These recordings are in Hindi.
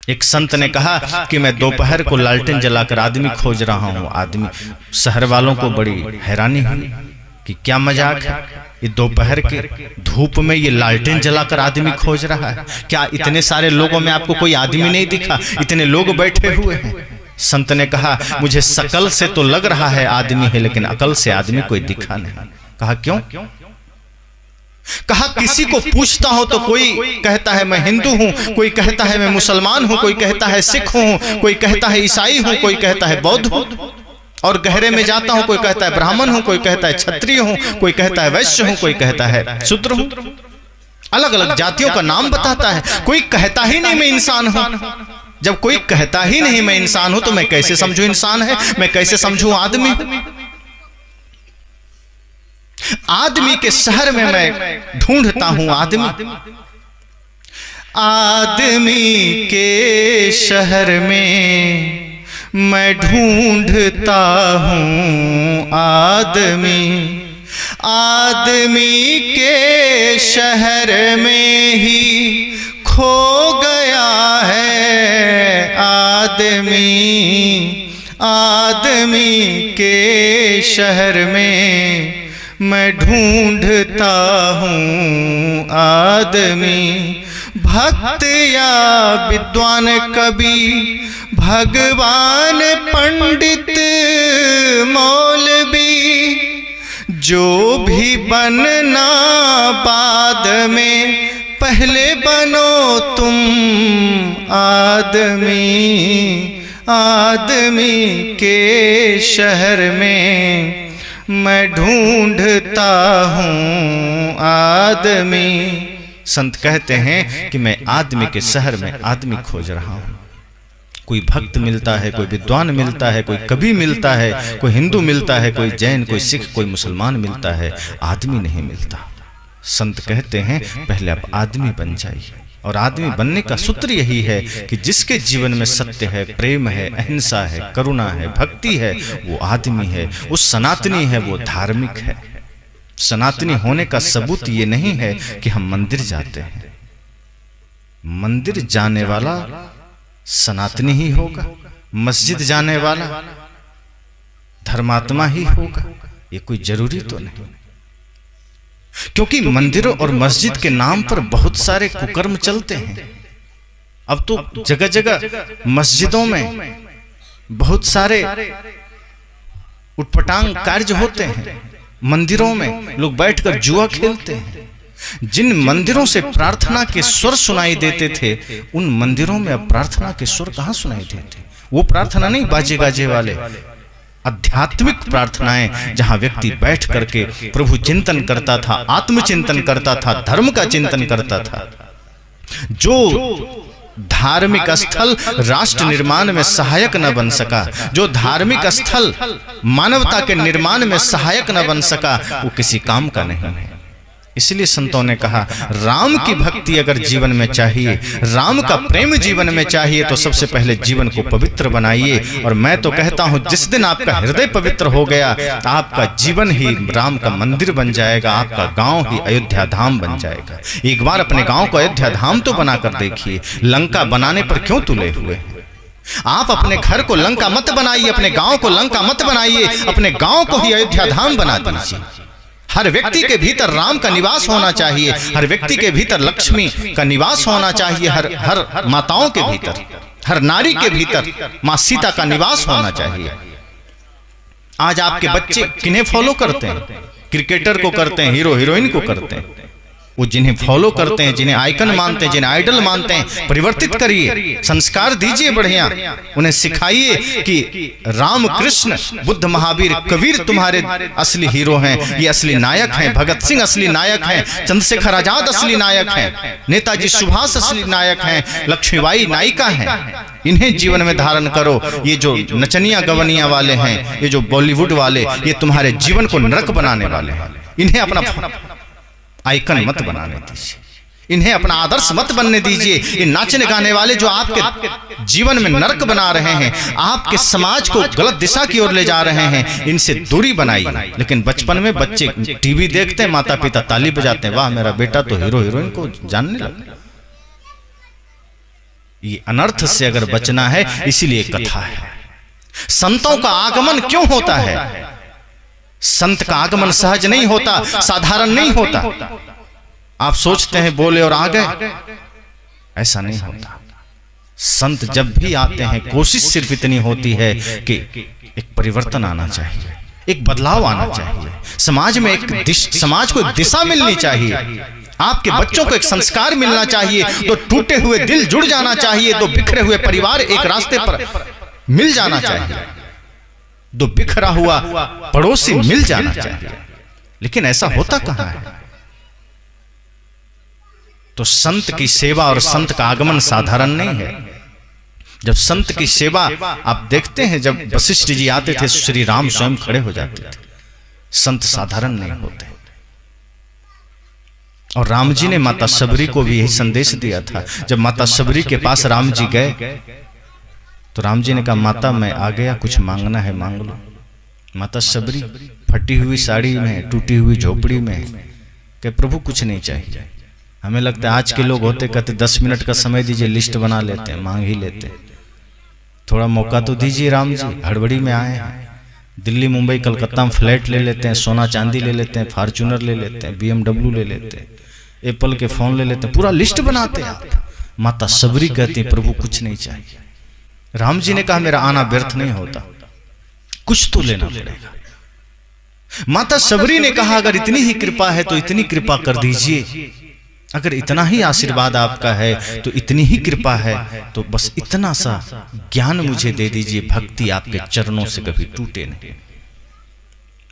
एक संत ने कहा कि मैं दोपहर को लालटेन जलाकर आदमी खोज रहा हूं। आदमी, शहर वालों को बड़ी हैरानी हुई कि क्या मजाक है, ये दोपहर के धूप में ये लालटेन जलाकर आदमी खोज रहा है। क्या इतने सारे लोगों में आपको कोई आदमी नहीं दिखा? इतने लोग बैठे हुए हैं। संत ने कहा मुझे शकल से तो लग रहा है आदमी है, लेकिन अकल से आदमी कोई दिखा नहीं। कहा क्यों? कहा किसी को पूछता हो तो कोई कहता है मैं हिंदू हूं, कोई कहता है मैं मुसलमान हूं, कोई कहता है सिख हूं, कोई कहता है ईसाई हूं, कोई कहता है बौद्ध हूं। और गहरे में जाता हूं, कोई कहता है ब्राह्मण हूं, कोई कहता है क्षत्रिय हूं, कोई कहता है वैश्य हूं, कोई कहता है शूद्र हूं। अलग अलग जातियों का नाम बताता है। कोई कहता ही नहीं मैं इंसान हूं। जब कोई कहता ही नहीं मैं इंसान हूं तो मैं कैसे समझूं इंसान है, मैं कैसे समझूं आदमी? आदमी के शहर में मैं ढूंढता हूं आदमी। आदमी के शहर में मैं ढूंढता हूं आदमी। आदमी के शहर में ही खो गया है आदमी। आदमी के शहर में मैं ढूंढता हूँ आदमी। भक्त या विद्वान कवि, भगवान पंडित मौलवी, जो भी बनना बाद में पहले बनो तुम आदमी। आदमी के शहर में मैं ढूंढता हूँ आदमी। संत कहते हैं कि मैं आदमी के शहर में आदमी खोज रहा हूँ। कोई भक्त मिलता है, कोई विद्वान मिलता है, कोई कवि मिलता है, कोई हिंदू मिलता है, कोई जैन, कोई सिख, कोई मुसलमान मिलता है, आदमी नहीं मिलता। संत कहते हैं पहले आप आदमी बन जाइए। और आदमी बनने का सूत्र यही है कि जिसके जीवन में सत्य है, प्रेम है, अहिंसा है, करुणा है, भक्ति है, वो आदमी है, वो सनातनी है, वो धार्मिक है। सनातनी होने का सबूत ये नहीं है कि हम मंदिर जाते हैं। मंदिर जाने वाला सनातनी ही होगा, मस्जिद जाने वाला धर्मात्मा ही होगा, ये कोई जरूरी तो नहीं। क्योंकि मंदिरों और मस्जिद के नाम पर बहुत सारे कुकर्म चलते हैं। अब तो जगह जगह मस्जिदों में बहुत सारे उटपटांग कार्य होते हैं। मंदिरों में लोग बैठकर जुआ खेलते हैं। जिन मंदिरों से प्रार्थना के स्वर सुनाई देते थे, उन मंदिरों में अब प्रार्थना के स्वर कहां सुनाई देते? वो प्रार्थना नहीं बाजे गाजे वाले, आध्यात्मिक प्रार्थनाएं, जहां व्यक्ति बैठ करके प्रभु चिंतन करता था, आत्मचिंतन करता था, धर्म का चिंतन करता था। जो धार्मिक स्थल राष्ट्र निर्माण में सहायक न बन सका, जो धार्मिक स्थल मानवता के निर्माण में सहायक न बन सका, वो किसी काम का नहीं है। इसलिए संतों ने कहा राम की भक्ति अगर जीवन में चाहिए, राम का प्रेम जीवन में चाहिए, तो सबसे पहले जीवन को पवित्र बनाइए। और मैं तो कहता हूं जिस दिन आपका हृदय पवित्र हो गया, आपका जीवन ही राम का मंदिर बन जाएगा, आपका गांव ही अयोध्या धाम बन जाएगा। एक बार अपने गांव को अयोध्या धाम तो बनाकर देखिए। लंका बनाने पर क्यों तुले हुए? आप अपने घर को लंका मत बनाइए, अपने गांव को लंका मत बनाइए, अपने गांव को ही अयोध्या धाम बना दीजिए। हर व्यक्ति के भीतर राम का निवास होना चाहिए, हर व्यक्ति के भीतर लक्ष्मी का निवास होना चाहिए, हर माताओं के भीतर, हर नारी के भीतर मां सीता का निवास होना चाहिए। आज आपके बच्चे किन्हें फॉलो करते हैं? क्रिकेटर को करते हैं, हीरो हीरोइन को करते हैं। वो जिन्हें फॉलो करते हैं, जिन्हें आइकन मानते हैं, जिन्हें आइडल मानते हैं, परिवर्तित करिए, संस्कार दीजिए बढ़िया। उन्हें सिखाइए कि राम, कृष्ण, बुद्ध, महावीर, कबीर तुम्हारे असली हीरो हैं, ये असली नायक हैं। भगत सिंह असली नायक हैं, चंद्रशेखर आजाद असली नायक हैं, नेताजी सुभाष असली नायक हैं, लक्ष्मीबाई नायिका हैं। इन्हें जीवन में धारण करो। ये जो नचनिया गवनिया वाले हैं, ये जो बॉलीवुड वाले, ये तुम्हारे जीवन को नरक बनाने वाले हैं। इन्हें अपना आइकन मत बनाने दीजिए, इन्हें अपना आदर्श मत बनने दीजिए। ये नाचने गाने वाले जो आपके जीवन में नरक बना रहे हैं, आपके समाज को गलत दिशा की ओर ले जा रहे हैं, इनसे दूरी बनाइए। लेकिन बचपन में बच्चे टीवी देखते हैं, माता पिता ताली बजाते हैं, वाह मेरा बेटा तो हीरो हीरोइन को जानने लगा। ये अनर्थ से अगर बचना है, इसीलिए कथा है। संतों का आगमन क्यों होता है? संत का आगमन सहज नहीं होता, साधारण नहीं होता। आप सोचते हैं बोले और आ गए, ऐसा नहीं होता। संत जब भी आते हैं, कोशिश सिर्फ इतनी होती है कि एक परिवर्तन आना चाहिए, एक बदलाव आना चाहिए, समाज में समाज को एक दिशा मिलनी चाहिए, आपके बच्चों को एक संस्कार मिलना चाहिए, तो टूटे हुए दिल जुड़ जाना चाहिए, दो बिखरे हुए परिवार एक रास्ते पर मिल जाना चाहिए, दो बिखरा हुआ पड़ोसी मिल जाना चाहिए। लेकिन ऐसा होता कहां है? तो संत की सेवा और संत का आगमन साधारण नहीं है। जब संत की सेवा आप देखते हैं, जब वशिष्ठ जी आते थे, श्री राम स्वयं खड़े हो जाते थे। संत साधारण नहीं होते। और राम जी ने माता शबरी को भी यही संदेश दिया था। जब माता शबरी के पास राम जी गए, तो राम जी ने कहा, माता मैं आ गया, कुछ मांगना है मांग लो। माता शबरी फटी हुई साड़ी में, टूटी हुई झोपड़ी में, कि प्रभु कुछ नहीं चाहिए। हमें लगता है आज के लोग होते कहते 10 मिनट का समय दीजिए, लिस्ट बना लेते हैं, मांग ही लेते हैं। थोड़ा मौका तो दीजिए राम जी, हड़बड़ी में आए हैं। दिल्ली मुंबई कलकत्ता में फ्लैट ले लेते हैं, सोना चांदी ले लेते हैं, फॉर्च्यूनर ले लेते हैं, BMW ले लेते हैं, एप्पल के फोन ले लेते हैं, पूरा लिस्ट बनाते हैं आप। माता शबरी कहती है प्रभु कुछ नहीं चाहिए। राम जी ने कहा मेरा आना व्यर्थ नहीं होता, कुछ तो लेना पड़ेगा। माता शबरी ने कहा अगर इतनी ही कृपा है तो इतनी कृपा कर दीजिए, अगर इतना ही आशीर्वाद आपका है तो इतनी ही कृपा है, तो बस इतना सा ज्ञान मुझे दे दीजिए, भक्ति आपके चरणों से कभी टूटे नहीं,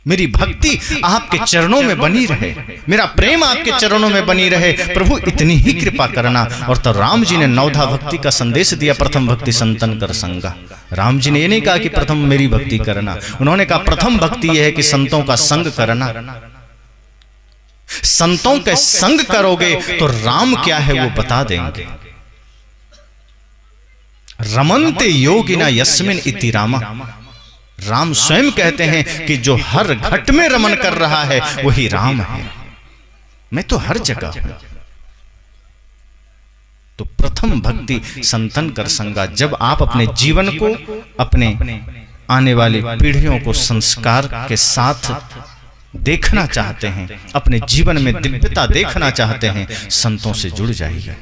मेरी भक्ति आपके चरणों में बनी रहे, मेरा प्रेम आपके चरणों में बनी रहे, प्रभु इतनी ही कृपा करना। और तो राम जी ने नवधा भक्ति का संदेश दिया, प्रथम भक्ति संतन कर संगा। राम जी ने ये नहीं कहा कि प्रथम मेरी भक्ति करना, उन्होंने कहा प्रथम भक्ति यह है कि संतों का संग करना। संतों के संग करोगे तो राम क्या है वो बता देंगे। रमन्ते योगिना यस्मिन इति रामा। राम स्वयं कहते हैं कि जो हर घट में रमन कर रहा है वही राम है, मैं तो हर जगह हूं। तो प्रथम भक्ति संतन कर संगा। जब आप अपने जीवन को, अपने आने वाली पीढ़ियों को संस्कार के साथ देखना चाहते हैं, अपने जीवन में दिव्यता देखना चाहते हैं, संतों से जुड़ जाइए।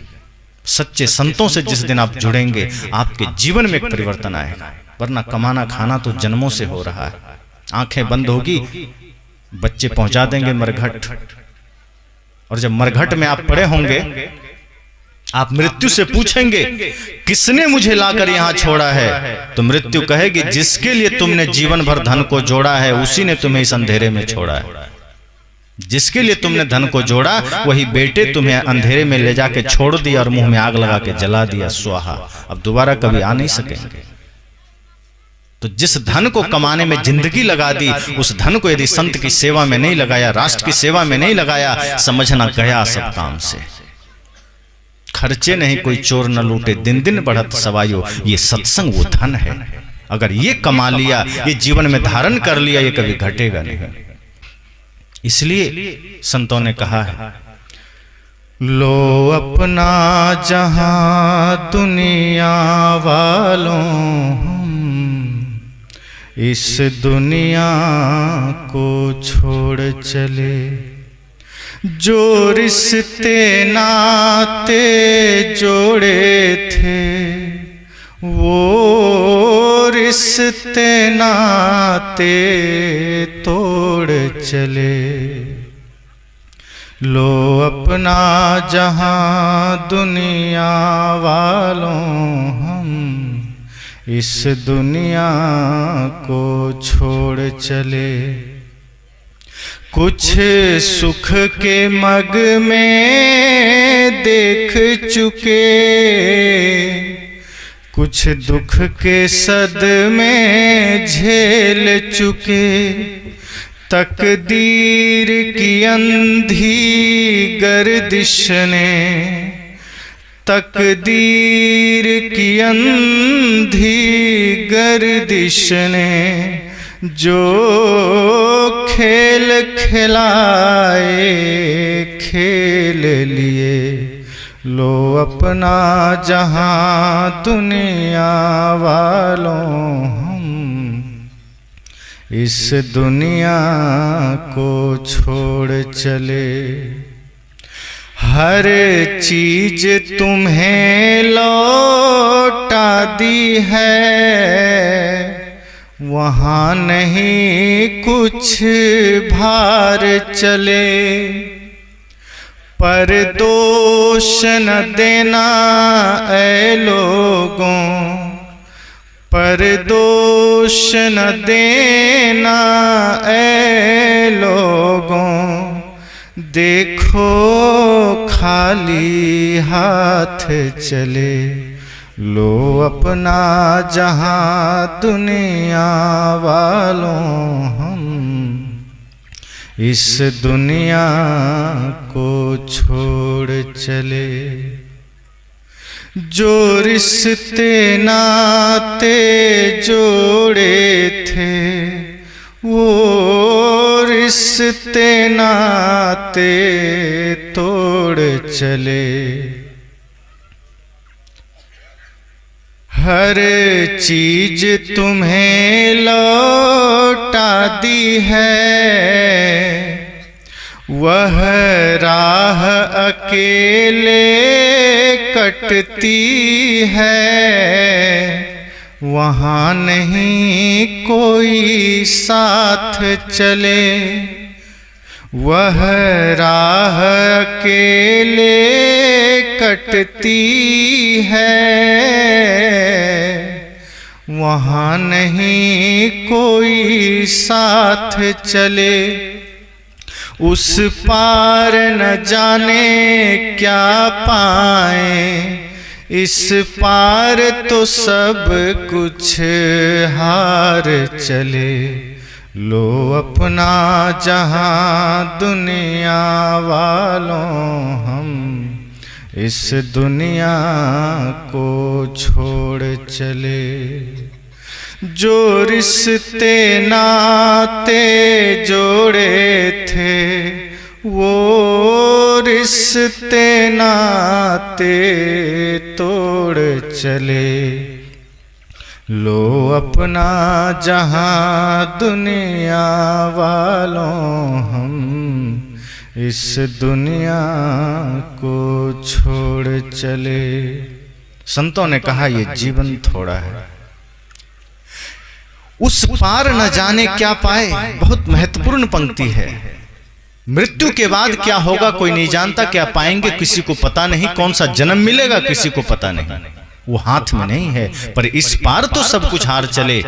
सच्चे संतों से जिस दिन आप जुड़ेंगे आपके जीवन में एक परिवर्तन आएगा। वरना कमाना खाना तो जन्मों से हो रहा है। आंखें बंद होगी, बच्चे पहुंचा देंगे मरघट, और जब मरघट में आप पड़े होंगे, आप मृत्यु से पूछेंगे किसने मुझे लाकर यहां छोड़ा है, तो मृत्यु कहेगी जिसके लिए तुमने जीवन भर धन को जोड़ा है उसी ने तुम्हें इस अंधेरे में छोड़ा है। जिसके लिए तुमने धन को जोड़ा वही बेटे तुम्हें अंधेरे में ले जाके छोड़ दिया और मुंह में आग लगा के जला दिया, स्वाहा। अब दोबारा कभी आ नहीं सकेंगे। तो जिस धन को कमाने में जिंदगी लगा दी, उस धन को यदि संत की सेवा में नहीं लगाया, राष्ट्र की सेवा में नहीं लगाया, समझना गया सब काम से। खर्चे नहीं कोई चोर न लूटे, दिन दिन बढ़त सवायो। ये सत्संग वो धन है, अगर ये कमा लिया, ये जीवन में धारण कर लिया, ये कभी घटेगा नहीं। इसलिए संतों ने कहा है, लो अपना जहां दुनिया वालों, इस दुनिया को छोड़ चले। जो रिश्ते नाते जोड़े थे, वो रिश्ते नाते तोड़ चले। लो अपना जहां दुनिया वालों, हम इस दुनिया को छोड़ चले। कुछ सुख के मग में देख चुके, कुछ दुख के सदमे झेल चुके। तकदीर की अंधी गर्दिश ने, तकदीर की अंधी गर्दिश ने जो खेल खिलाए खेल लिए। लो अपना जहां दुनिया वालों हम इस दुनिया को छोड़ चले। हर चीज तुम्हें लौटा दी है, वहाँ नहीं कुछ भार चले। पर दोष न देना ऐ लोगों, पर दोष न देना ऐ लोगों, देखो खाली हाथ चले। लो अपना जहां दुनिया वालों हम इस दुनिया को छोड़ चले। जो रिश्ते नाते जोड़े थे, वो रिश्ते नाते तोड़ चले। हर चीज तुम्हें लौटा दी है, वह राह अकेले कटती है। वहाँ नहीं कोई साथ चले, वह राह अकेले कटती है। वहाँ नहीं कोई साथ चले। उस पार न जाने क्या पाए, इस पार तो सब कुछ हार चले। लो अपना जहां दुनिया वालों हम इस दुनिया को छोड़ चले। जो रिश्ते नाते जोड़े थे, वो रिश्ते नाते तोड़ चले। लो अपना जहां दुनिया वालों हम इस दुनिया को छोड़ चले। संतों ने कहा ये जीवन थोड़ा है, उस पार न जाने क्या पाए, बहुत महत्वपूर्ण पंक्ति है। मृत्यु के बाद क्या होगा कोई नहीं जानता, क्या पाएंगे किसी को पता नहीं, कौन सा जन्म मिलेगा किसी को पता नहीं, वो हाथ में नहीं है। पर इस पार तो सब कुछ हार चले।